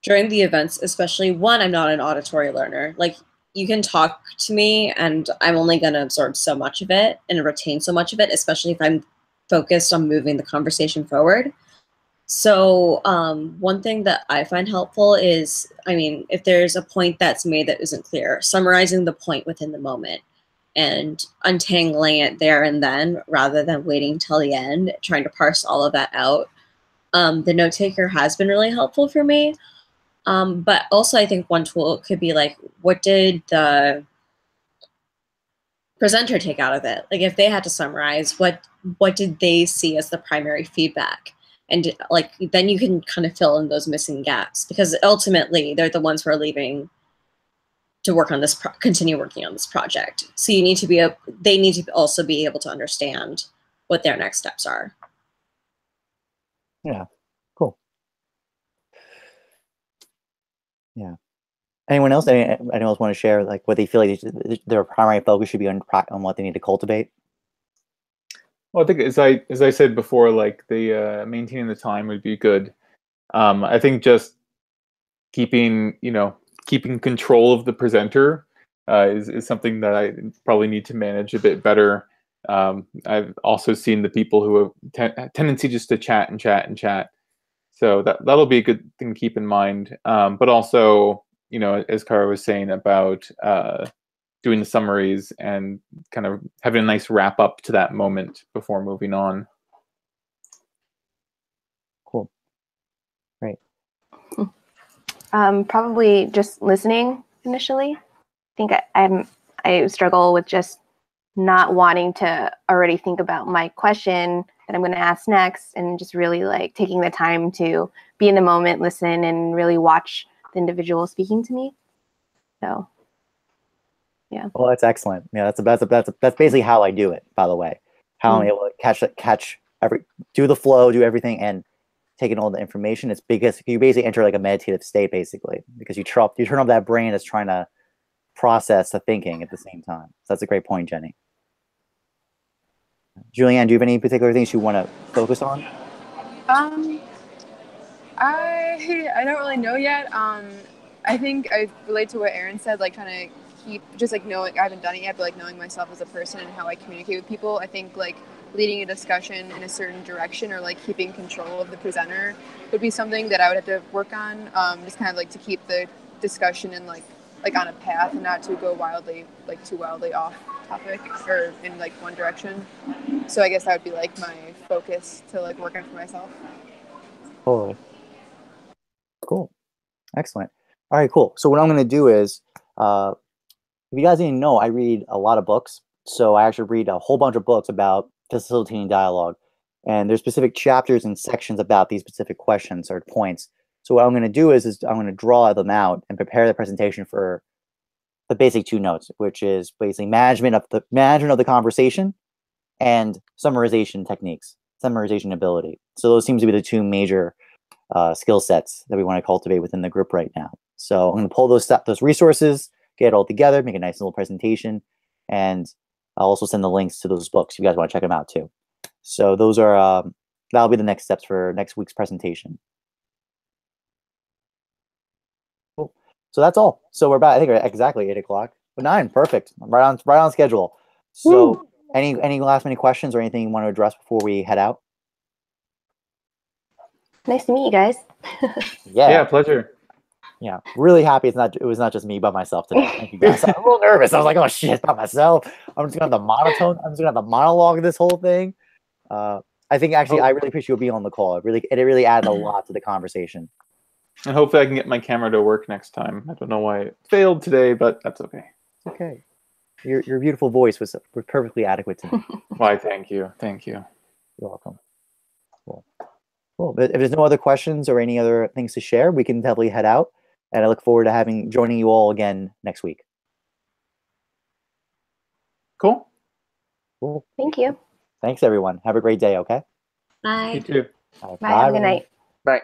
during the events, especially one, I'm not an auditory learner. Like, you can talk to me and I'm only going to absorb so much of it and retain so much of it, especially if I'm focused on moving the conversation forward. So one thing that I find helpful is, I mean, if there's a point that's made that isn't clear, summarizing the point within the moment and untangling it there and then rather than waiting till the end, trying to parse all of that out. The note taker has been really helpful for me. But also I think one tool could be like, what did the presenter take out of it? Like if they had to summarize, what did they see as the primary feedback? And like, then you can kind of fill in those missing gaps because ultimately they're the ones who are leaving to work on this, continue working on this project. So you need to be, they need to also be able to understand what their next steps are. Yeah, cool. Yeah. Anyone else? Anyone else want to share like what they feel like their primary focus should be on what they need to cultivate? Well, I think as I said before, like the maintaining the time would be good. I think just keeping control of the presenter is something that I probably need to manage a bit better. I've also seen the people who have tendency just to chat and chat and chat. So that'll be a good thing to keep in mind. But also, as Kara was saying about doing the summaries and kind of having a nice wrap up to that moment before moving on. Cool. Great. Probably just listening initially. I think I struggle with just not wanting to already think about my question that I'm going to ask next, and just really like taking the time to be in the moment, listen, and really watch the individual speaking to me. So, yeah. Well, that's excellent. Yeah, that's basically how I do it. By the way, how I'm able to catch do the flow, do everything, and taking all the information. It's because you basically enter like a meditative state, basically, because you turn off that brain that's trying to process the thinking at the same time. So that's a great point, Jenny. Julianne, do you have any particular things you want to focus on? I don't really know yet. I think I relate to what Aaron said, like trying to keep just like knowing, I haven't done it yet, but like knowing myself as a person and how I communicate with people. I think like leading a discussion in a certain direction or like keeping control of the presenter would be something that I would have to work on. Just kind of like to keep the discussion in like on a path and not to go too wildly off topic or in like one direction. So I guess that would be like my focus to like work on for myself. Totally. Cool. Excellent. All right, cool. So what I'm going to do is, if you guys didn't know, I read a lot of books. So I actually read a whole bunch of books about facilitating dialogue. And there's specific chapters and sections about these specific questions or points. So what I'm going to do is I'm going to draw them out and prepare the presentation for the basic 2 notes, which is basically management of the conversation and summarization techniques, summarization ability. So those seem to be the 2 major skill sets that we want to cultivate within the group right now. So I'm going to pull those resources, get it all together, make a nice little presentation, and I'll also send the links to those books if you guys want to check them out too. So those are that'll be the next steps for next week's presentation. Cool. So that's all. So we're about, I think we're exactly 8 o'clock. 9, perfect. Right on schedule. So Woo! any last minute questions or anything you want to address before we head out? Nice to meet you guys. Yeah, pleasure. Yeah, really happy it was not just me by myself today. Thank you guys. I'm a little nervous. I was like, oh shit, by myself. I'm just gonna have the monologue of this whole thing. I think actually I really appreciate you being on the call. It really added a lot to the conversation. And hopefully I can get my camera to work next time. I don't know why it failed today, but that's okay. It's okay. Your beautiful voice was perfectly adequate to me. Why, thank you. Thank you. You're welcome. Cool. Cool. But if there's no other questions or any other things to share, we can definitely head out. And I look forward to joining you all again next week. Cool. Cool. Thank you. Thanks, everyone. Have a great day, okay? Bye. You too. All right, Bye. Have a good everyone. night. Bye.